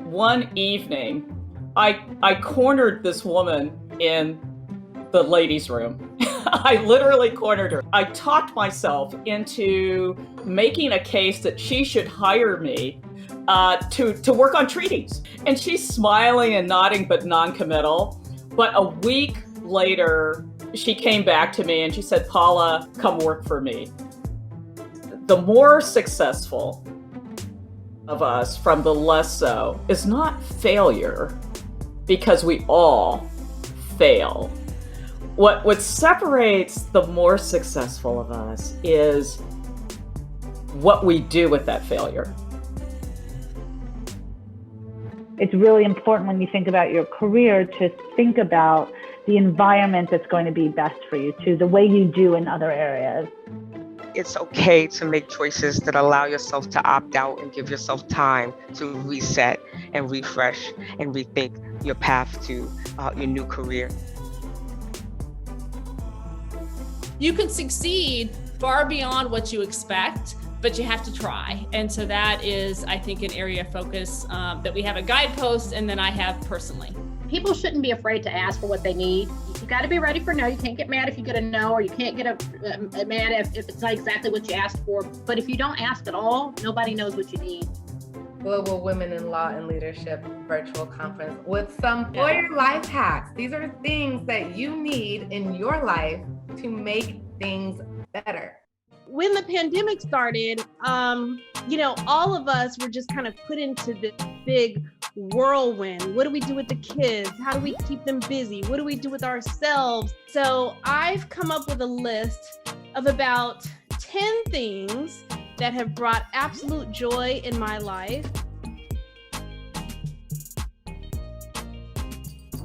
one evening, I cornered this woman in the ladies' room. I literally cornered her. I talked myself into making a case that she should hire me to work on treaties. And she's smiling and nodding, but non-committal. But a week later, she came back to me and she said, "Paula, come work for me." The more successful of us from the less so is not failure, because we all fail. What separates the more successful of us is what we do with that failure. It's really important when you think about your career to think about the environment that's going to be best for you too, the way you do in other areas. It's okay to make choices that allow yourself to opt out and give yourself time to reset and refresh and rethink your path to your new career. You can succeed far beyond what you expect, but you have to try. And so that is, I think, an area of focus that we have a guidepost and then I have personally. People shouldn't be afraid to ask for what they need. You got to be ready for no. You can't get mad if you get a no, or you can't get mad if it's not exactly what you asked for. But if you don't ask at all, nobody knows what you need. Global Women in Law and Leadership virtual conference with some lawyer life hacks. These are things that you need in your life to make things better. When the pandemic started, all of us were just kind of put into this big whirlwind. What do we do with the kids? How do we keep them busy? What do we do with ourselves? So I've come up with a list of about 10 things that have brought absolute joy in my life.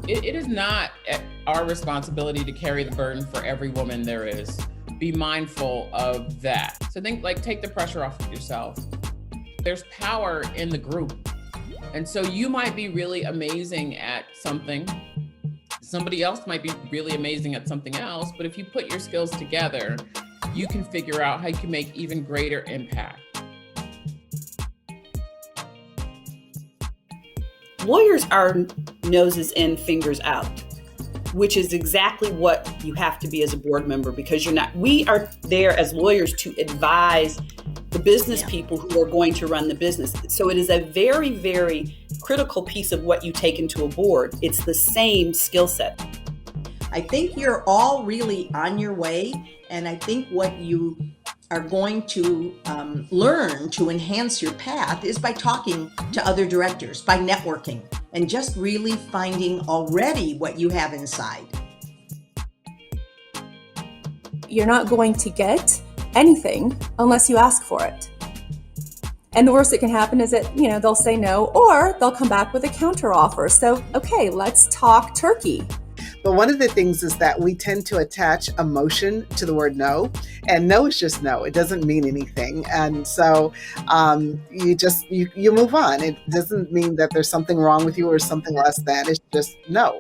It is not our responsibility to carry the burden for every woman there is. Be mindful of that. So take the pressure off of yourself. There's power in the group. And so you might be really amazing at something. Somebody else might be really amazing at something else, but if you put your skills together, you can figure out how you can make even greater impact. Lawyers are noses in, fingers out, which is exactly what you have to be as a board member, because we are there as lawyers to advise the business people who are going to run the business. So it is a very, very critical piece of what you take into a board. It's the same skill set. I think you're all really on your way, and I think what you are going to learn to enhance your path is by talking to other directors, by networking, and just really finding already what you have inside. You're not going to get anything unless you ask for it. And the worst that can happen is that, they'll say no, or they'll come back with a counter offer. So, okay, let's talk turkey. But one of the things is that we tend to attach emotion to the word no, and no is just no. It doesn't mean anything. And so you move on. It doesn't mean that there's something wrong with you or something less than. It's just no.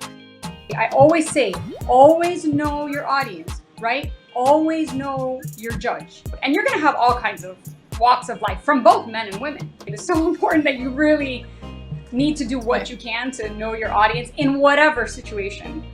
I always say, always know your audience, right? Always know your judge. And you're going to have all kinds of walks of life from both men and women. It is so important that you really need to do what you can to know your audience in whatever situation.